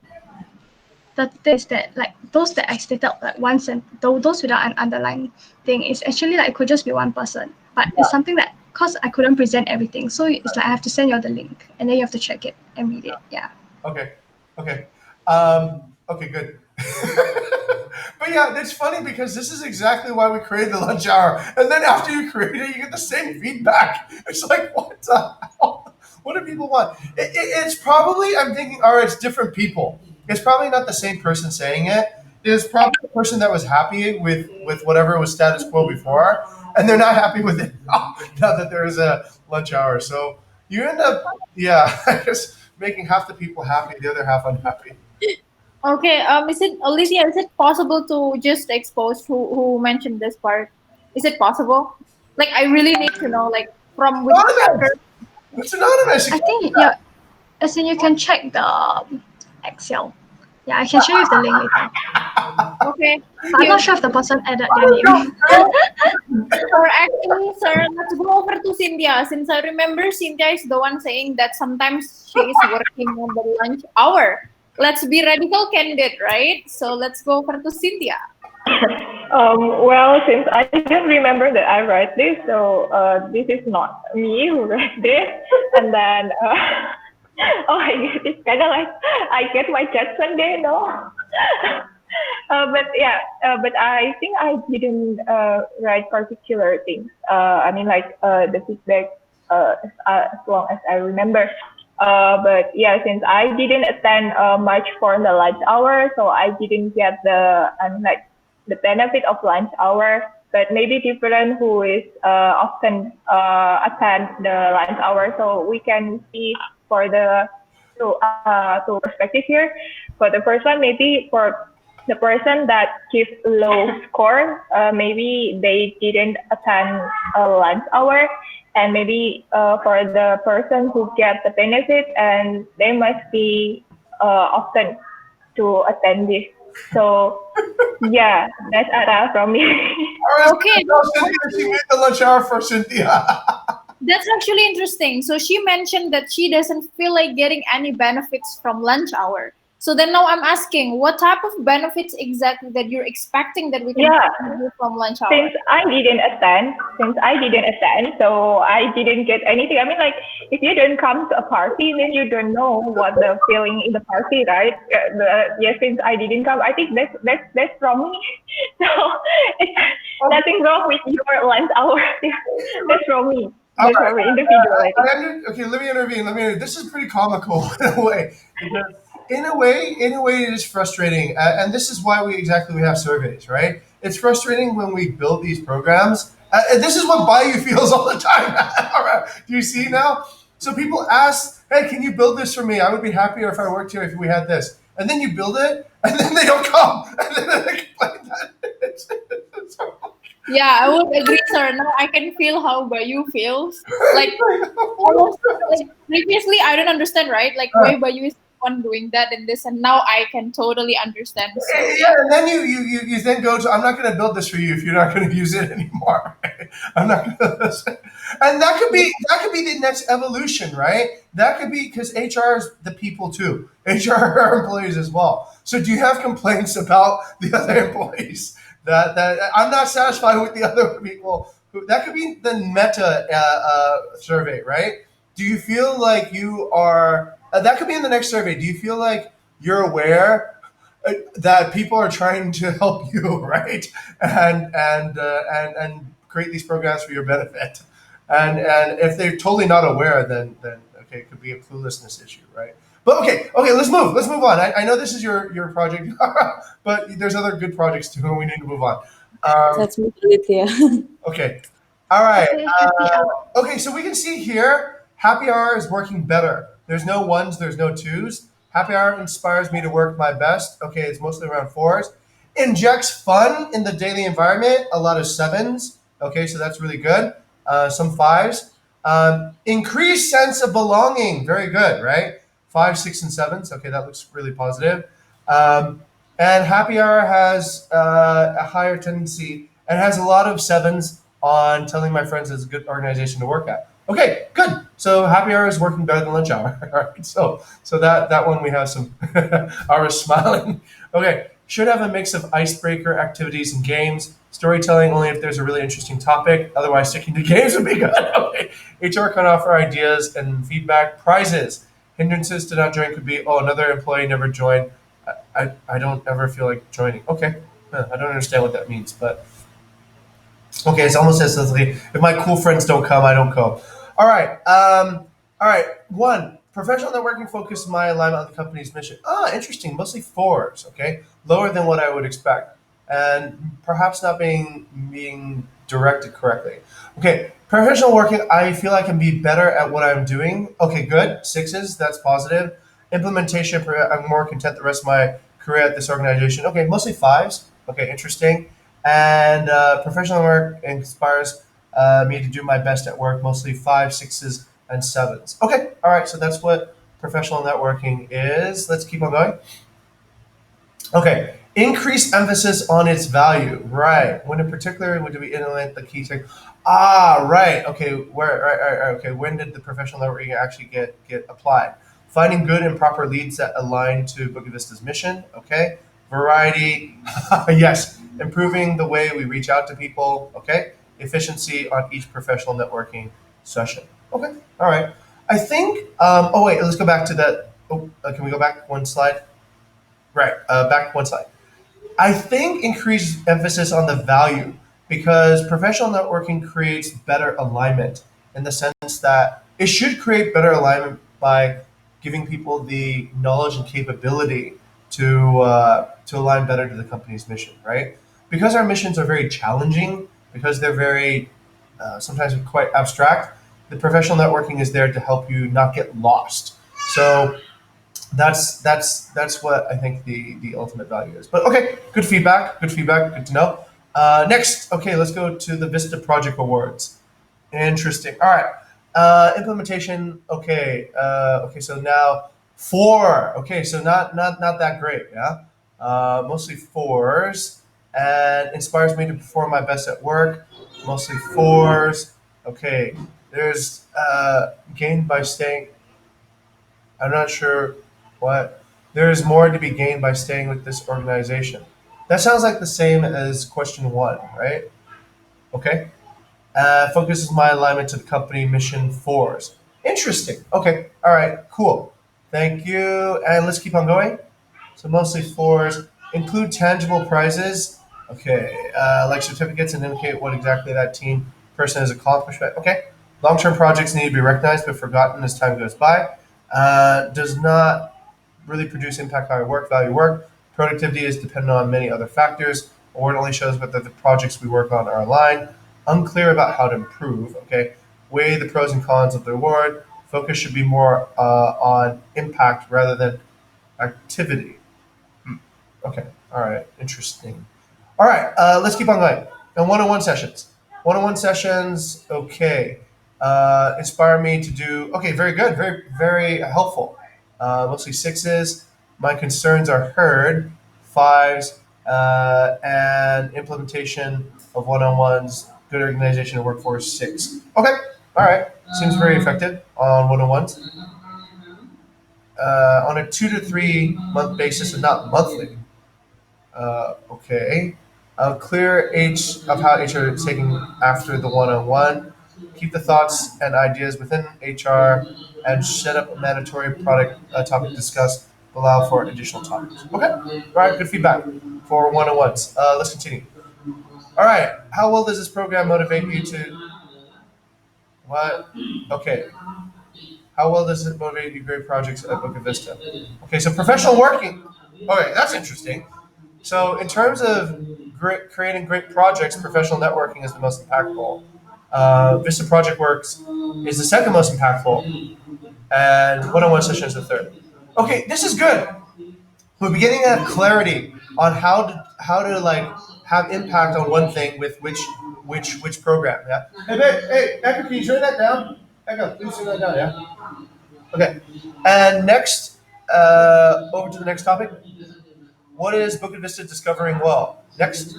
the thing is that like those that I stated like once and those without an underlying thing is actually like it could just be one person, but it's something that cause I couldn't present everything, so it's like I have to send you the link and then you have to check it and read it. Yeah. Okay. Okay. Okay, good. But yeah, it's funny because this is exactly why we created the lunch hour. And then after you create it, you get the same feedback. It's like, what the hell? What do people want? It's probably, I'm thinking, all right, it's different people. It's probably not the same person saying it. It's probably the person that was happy with whatever was status quo before, and they're not happy with it now that there is a lunch hour. So you end up, yeah, I guess making half the people happy, the other half unhappy. Okay, is it Olivia? Is it possible to just expose who mentioned this part? Is it possible? Like, I really need to know, like, from which chapter. Anonymous. It's anonymous. You I can't do think that. yeah, as in you can check the Excel. Yeah, I can show you the link later. Okay, thank But I'm you. not sure if the person added their No, name. no. Or actually, sir, let's go over to Cynthia. Since I remember Cynthia is the one saying that sometimes she is working on the lunch hour. Let's be radical candid, right? So let's go over to Cynthia. Well, since I don't remember that I write this, so this is not me who wrote this. And then, oh my god, it's kind of like I get my chat Sunday, no? But yeah, but I think I didn't write particular things. I mean, like the feedback, as long as I remember. But yeah, since I didn't attend much for the lunch hour, so I didn't get the like the benefit of lunch hour. But maybe different who is often attend the lunch hour, so we can see for the to perspective here. For the first one, maybe for the person that gives low score, maybe they didn't attend a lunch hour, and maybe for the person who get the benefit, and they must be often to attend this. So yeah, that's Ara from me. All right, Okay, so Cynthia, she made the lunch hour for Cynthia. that's actually interesting. So she mentioned that she doesn't feel like getting any benefits from lunch hour. So then now I'm asking, what type of benefits exactly that you're expecting that we can Yeah, do from lunch hour? since I didn't attend, so I didn't get anything. I mean, like, if you don't come to a party, then you don't know what the feeling in the party, right? Yeah, since I didn't come, I think that's from me. So it's nothing wrong with your lunch hour. That's from me. All That's right. from me, individual, I think. Okay, let me intervene. This is pretty comical in a way. Because in a way, it is frustrating, and this is why we have surveys, right? It's frustrating when we build these programs. And this is what Bayou feels all the time. All right, do you see now? So people ask, "Hey, can you build this for me? I would be happier if I worked here if we had this." And then you build it, and then they don't come, and then they complain that it's Yeah, I would agree, sir. Now I can feel how Bayu feels. Like almost like previously I don't understand, right? Like why Bayu is the one doing that and this, and now I can totally understand. So Yeah, yeah. and then you then go to, I'm not going to build this for you if you're not going to use it anymore. I'm not going to, and that could be the next evolution, right? That could be because HR is the people too. HR are employees as well. So do you have complaints about the other employees that I'm not satisfied with the other people? That could be the meta survey, right? Do you feel like you are? That could be in the next survey. Do you feel like you're aware that people are trying to help you, right? And create these programs for your benefit. And if they're totally not aware, then okay, it could be a cluelessness issue, right? But okay, let's move on. I know this is your project, but there's other good projects too, and we need to move on. Let's move a little here. Okay, all right. Okay, happy hour. Okay, so we can see here, happy hour is working better. There's no ones, there's no twos. Happy hour inspires me to work my best. Okay, it's mostly around fours. Injects fun in the daily environment, a lot of sevens. Okay, so that's really good. Some fives. Increased sense of belonging, very good, right? Five, six, and sevens. Okay, that looks really positive. And happy hour has a higher tendency and has a lot of sevens on telling my friends it's a good organization to work at. Okay, good. So happy hour is working better than lunch hour. All right. So that one we have some hours smiling. Okay. Should have a mix of icebreaker activities and games. Storytelling only if there's a really interesting topic. Otherwise, sticking to games would be good. Okay. HR can offer ideas and feedback. Prizes. Hindrances to not join could be, oh, another employee never joined. I don't ever feel like joining. Okay. Huh, I don't understand what that means, but okay, it's almost as like if my cool friends don't come, I don't go. All right. All right. One, professional networking focused my alignment on the company's mission. Ah, interesting. Mostly fours. Okay, lower than what I would expect, and perhaps not being directed correctly. Okay, professional working. I feel I can be better at what I'm doing. Okay, good. Sixes. That's positive. Implementation. I'm more content the rest of my career at this organization. Okay, mostly fives. Okay, interesting. And professional work inspires me to do my best at work, mostly five, sixes, and sevens. Okay, all right, so that's what professional networking is. Let's keep on going. Okay, increased emphasis on its value. Right. When in particular would we implement the key thing? Ah, right. Okay, where? Right. Okay, when did the professional networking actually get applied? Finding good and proper leads that align to Bukit Vista's mission. Okay, variety. Yes, improving the way we reach out to people. Okay, efficiency on each professional networking session. Okay, all right. I think. Oh wait, let's go back to that. Oh, can we go back one slide? Right, back one slide. I think increased emphasis on the value because professional networking creates better alignment in the sense that it should create better alignment by giving people the knowledge and capability to align better to the company's mission, right? Because our missions are very challenging, because they're very sometimes quite abstract. The professional networking is there to help you not get lost. So that's what I think the ultimate value is. But okay, good feedback. Good feedback. Good to know. Next, okay, let's go to the Vista Project Awards. Interesting. All right. Implementation. Okay. Okay. So now four. Okay. So not that great. Yeah. Mostly fours, and inspires me to perform my best at work. Mostly fours. Okay. There's gained by staying. I'm not sure what. There is more to be gained by staying with this organization. That sounds like the same as question one, right? Okay. Focuses my alignment to the company mission fours. Interesting. Okay. All right. Cool. Thank you. And let's keep on going. So mostly fours. Include tangible prizes. Okay. Like certificates and indicate what exactly that team person has accomplished. Okay. Long-term projects need to be recognized but forgotten as time goes by. Does not really produce impact how I work, value work. Productivity is dependent on many other factors. Award only shows whether the projects we work on are aligned. Unclear about how to improve. Okay. Weigh the pros and cons of the award. Focus should be more on impact rather than activity. Okay. All right. Interesting. All right. Let's keep on going. And one-on-one sessions. One-on-one sessions. Okay. Inspire me to do. Okay. Very good. Very helpful. Mostly sixes. My concerns are heard. Fives. And implementation of one-on-ones. Good organization and workforce. Six. Okay. All right. Seems very effective on one-on-ones. On a 2 to 3 month basis and not monthly. Okay. Clear H of how HR is taking after the one-on-one. Keep the thoughts and ideas within HR and set up a mandatory product topic discussed. Allow for additional topics. Okay. All right. Good feedback for one-on-ones. Let's continue. All right. How well does this program motivate you to what? Okay. How well does it motivate you to great projects at Boca Vista? Okay. So professional working. Okay, that's interesting. So, in terms of creating great projects, professional networking is the most impactful. Vista Project Works is the second most impactful, and one-on-one session is the third. Okay, this is good. We're beginning to have clarity on how to like have impact on one thing with which program. Yeah. Hey, Echo, can you turn that down? Echo, please turn that down. Yeah. Okay. And next, over to the next topic. What is Book Vista discovering well? Next.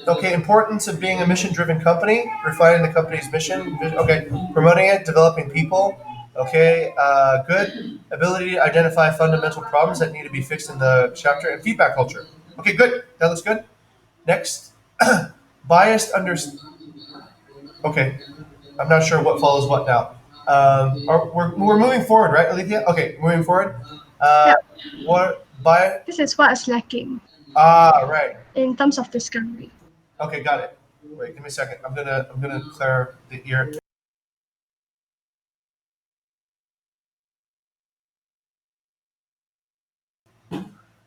Okay, importance of being a mission-driven company, refining the company's mission. Okay, promoting it, developing people. Okay, good. Ability to identify fundamental problems that need to be fixed in the chapter and feedback culture. Okay, good. That looks good. Next, biased under. Okay, I'm not sure what follows what now. We're moving forward, right, Alethea? Okay, moving forward. Uh, Yeah, what by? this is what's lacking Ah, right. in terms of discovery. Okay, got it. Wait, give me a second. I'm gonna clear the ear.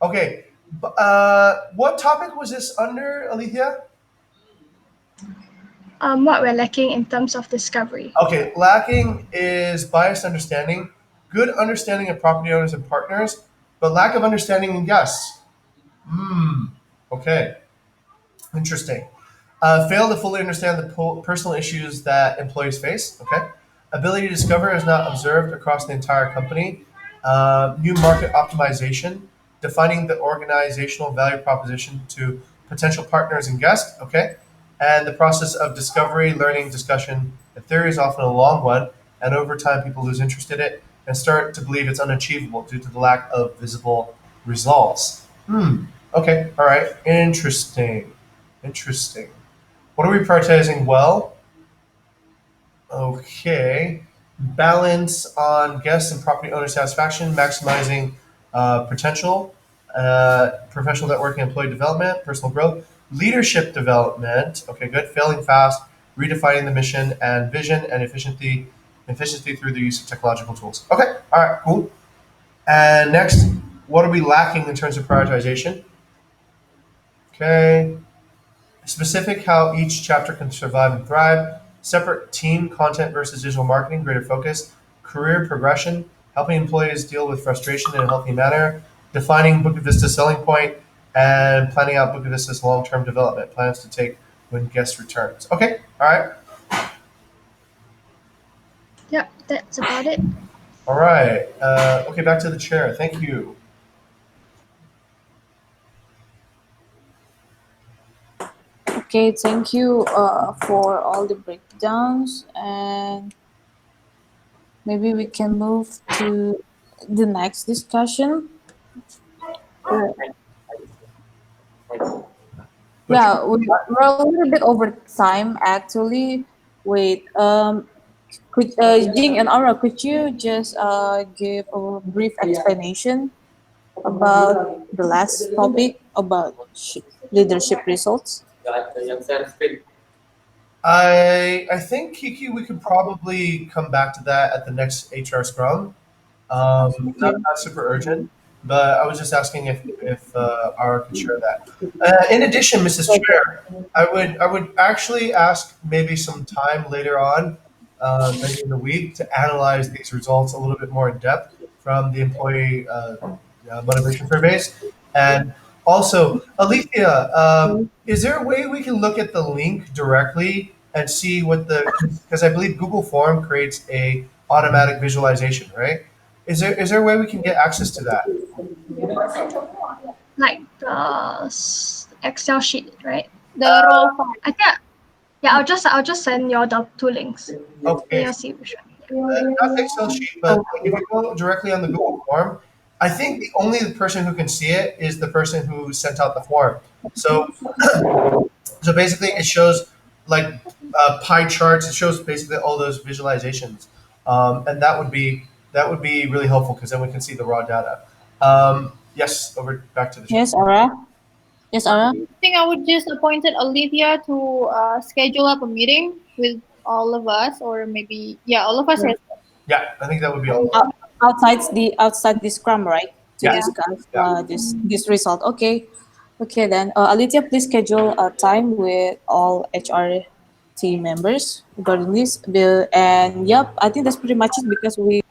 Okay, what topic was this under, Alethea? What we're lacking in terms of discovery. Okay, lacking is biased understanding, good understanding of property owners and partners, but lack of understanding in guests. Hmm. Okay. Interesting. Fail to fully understand the personal issues that employees face. Okay. Ability to discover is not observed across the entire company. New market optimization, defining the organizational value proposition to potential partners and guests. Okay. And the process of discovery, learning, discussion, and theory is often a long one. And over time, people lose interest in it and start to believe it's unachievable due to the lack of visible results. Hmm. Okay. All right. Interesting. Interesting. What are we prioritizing well? Okay. Balance on guest and property owner satisfaction, maximizing potential, professional networking, employee development, personal growth, leadership development. Okay, good. Failing fast, redefining the mission and vision, and efficiency through the use of technological tools. Okay. All right. Cool. And next, what are we lacking in terms of prioritization? Okay. Specific how each chapter can survive and thrive, separate team content versus digital marketing, greater focus, career progression, helping employees deal with frustration in a healthy manner, defining Bukit Vista's selling point, and planning out Bukit Vista's long-term development plans to take when guest returns. Okay, all right, Yep, that's about it. all right. Okay, back to the chair. Thank you. Okay, thank you for all the breakdowns, and maybe we can move to the next discussion. Uh, But yeah, we're a little bit over time actually. Wait, Jing and Aura, could you just give a brief explanation about the last topic about leadership results? Yang share screen. I think Kiki, we could probably come back to that at the next HR Scrum. Okay. Not super urgent, but I was just asking if Ara could share that. In addition, Mrs. Chair, I would actually ask maybe some time later on, maybe in the week, to analyze these results a little bit more in depth from the employee motivation surveys, and also, Alethea, is there a way we can look at the link directly and see what the, because I believe Google Form creates a automatic visualization, right? Is there a way we can get access to that? Like the Excel sheet, right? The raw file. I think, yeah, I'll just send you all the two links. Then Okay, you'll see which one. not the Excel sheet, but like if you go directly on the Google form, I think the only person who can see it is the person who sent out the form. So, so basically, it shows like pie charts. It shows basically all those visualizations, and that would be really helpful because then we can see the raw data. Yes, over back to the chat. Yes, Aura. Yes, Aura. I think I would just appointed Olivia to schedule up a meeting with all of us, or maybe yeah, all of us. Yes. Yeah, I think that would be all. Outside the scrum, right? To Yeah, Yeah. discuss yeah. this result. Okay. Okay then. Alithia, please schedule a time with all HR team members regarding this bill. And yep, I think that's pretty much it because we.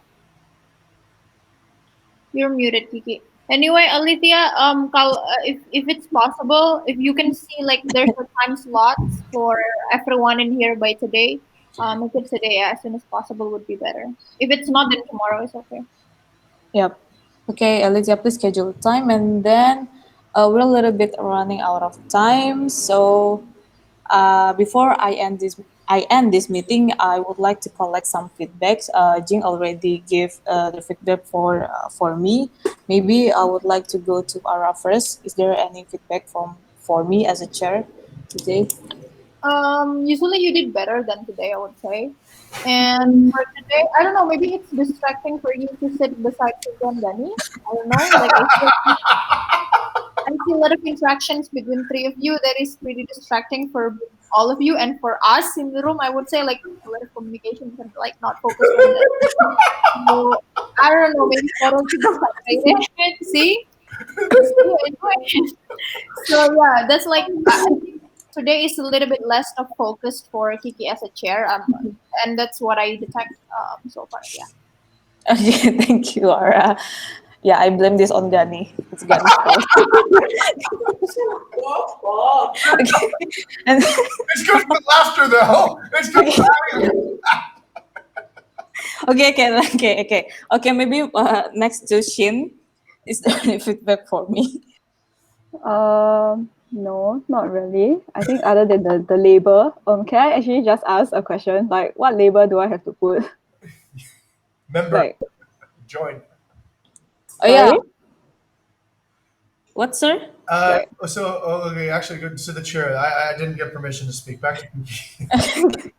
You're muted, Kiki. Anyway, Alithia, if it's possible, if you can see like there's a time slots for everyone in here by today, if it's today as soon as possible would be better. If it's not, then tomorrow is okay. Yep. Okay, Alithia, please schedule a time, and then we're a little bit running out of time, so before I end this meeting, I would like to collect some feedbacks. Jing already gave the feedback for me. Maybe I would like to go to Ara first. Is there any feedback from for me as a chair today? Usually you did better than today, I would say. And for today, I don't know, maybe it's distracting for you to sit beside Cynthia and Danny. I don't know, like I see a lot of interactions between three of you that is pretty distracting for all of you and for us in the room. I would say like a lot of communications and like not focused on that. So I don't know, maybe photos should be separated. See, anyway. So yeah, that's like I think today is a little bit less of focused for Kiki as a chair. And that's what I detect so far. Yeah. Okay, thank you, Ara. Yeah, I blame this on Gani. It's Gani's fault. Okay, and It's good for the laughter, though. It's good for having. okay. Maybe next to Shin, is there any feedback for me? No, not really. I think other than the label, can I actually just ask a question? Like, what label do I have to put? Member, Like, join. Oh yeah, sorry? what, sir? Like, Okay, actually, good to the chair. I didn't get permission to speak. Back to Pinky.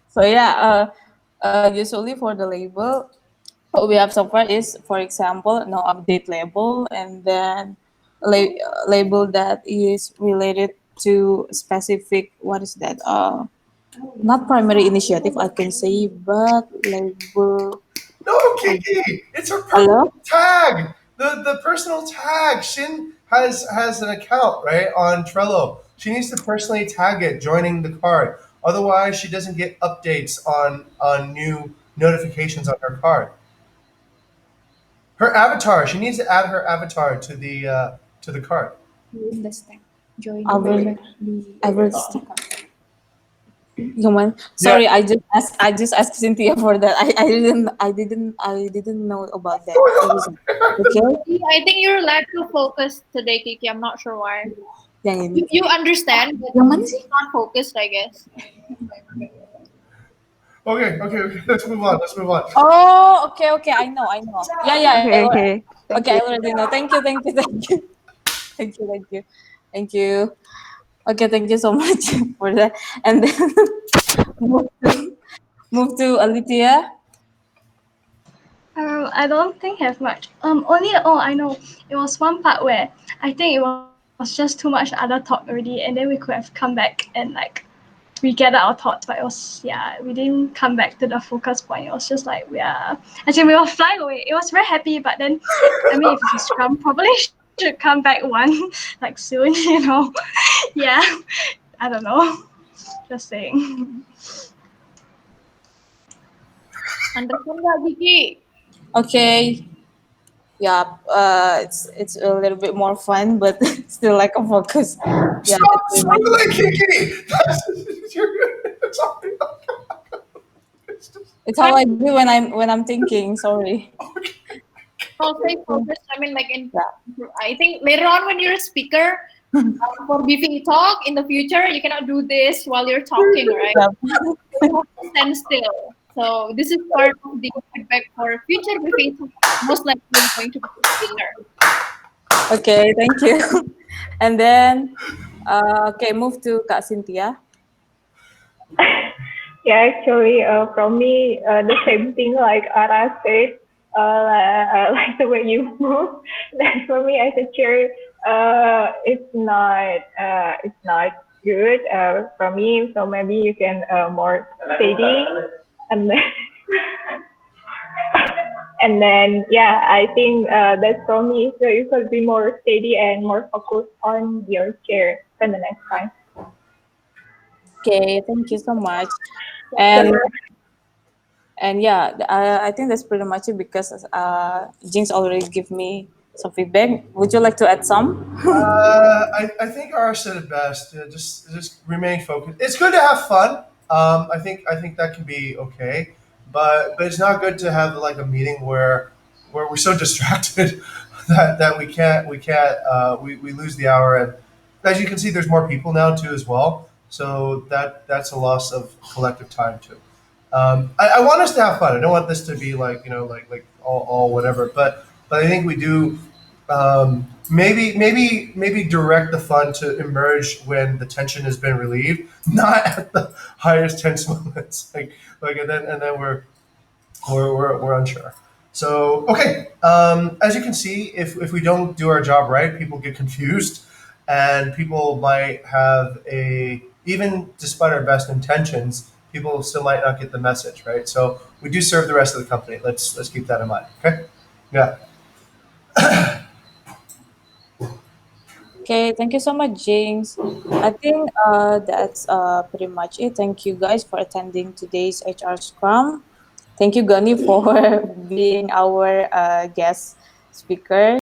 So yeah, usually for the label, what we have so far is, for example, no update label, and then label that is related to specific. What is that? Not primary initiative, I can say, but label. No, Um, Kiki, it's her personal hello. tag. The personal tag. Shin has an account right on Trello. She needs to personally tag it, joining the card. Otherwise, she doesn't get updates on new notifications on her card. Her avatar. She needs to add her avatar to the card. In the stack. Join Average. Average. Human. Yeah. Sorry, I just asked Cynthia for that. I didn't know about that. Sorry, sir. Okay. I think you're lack of focus today, Kiki. I'm not sure why. Yang ini. You understand, but Yang mana sih? not focused, I guess. Okay. Let's move on. Let's move on. Oh, okay. I know. Yeah. okay, okay. Thank Okay, I you. already know. Thank you. Thank you. Okay, thank you so much for that. And then move to, move to Alithia. I don't think have much. Only I know it was one part where I think it was just too much other talk already, and then we could have come back and like regather our thoughts. But it was we didn't come back to the focus point. It was just like actually we were flying away. It was very happy, but then I mean if it's a scrum, probably should come back one like soon. Yeah, I don't know. Just saying. Understand nggak, Kiki? Okay. Yeah, it's a little bit more fun, but still like a focus. Yeah, Stop that's pretty much. struggling, Kiki. It's something. It's how I do when I'm thinking. Sorry. I'll say focused. I mean, like Yeah. I think later on when you're a speaker for BPE talk in the future, you cannot do this while you're talking, right? Yeah. You have to stand still. So this is part of the feedback for future BPE talk. Most likely going to be a speaker. Okay, thank you. And then, okay, move to Kak Cynthia. Yeah, actually, from me, the same thing like Ara said, like the way you move. Then for me as a chair, it's not good for me. So maybe you can more steady, and then yeah, I think that's for me. So you could be more steady and more focused on your chair for the next time. Okay, thank you so much. And yeah, I think that's pretty much it because Jinx already give me some feedback. Would you like to add some? I think Ara said it best. Just remain focused. It's good to have fun. I think that can be okay, but it's not good to have like a meeting where we're so distracted. that we lose the hour. And as you can see, there's more people now too as well. So that's a loss of collective time too. I want us to have fun. I don't want this to be like like all whatever. But I think we do. Maybe direct the fun to emerge when the tension has been relieved, not at the highest tense moments. Like and then we're unsure. So okay, as you can see, if we don't do our job right, people get confused, and people might have a even despite our best intentions, people still might not get the message, right? So we do serve the rest of the company. Let's keep that in mind. Okay. Yeah. Okay, thank you so much, James. I think that's pretty much it. Thank you guys for attending today's HR Scrum. Thank you, Gani, for being our guest speaker.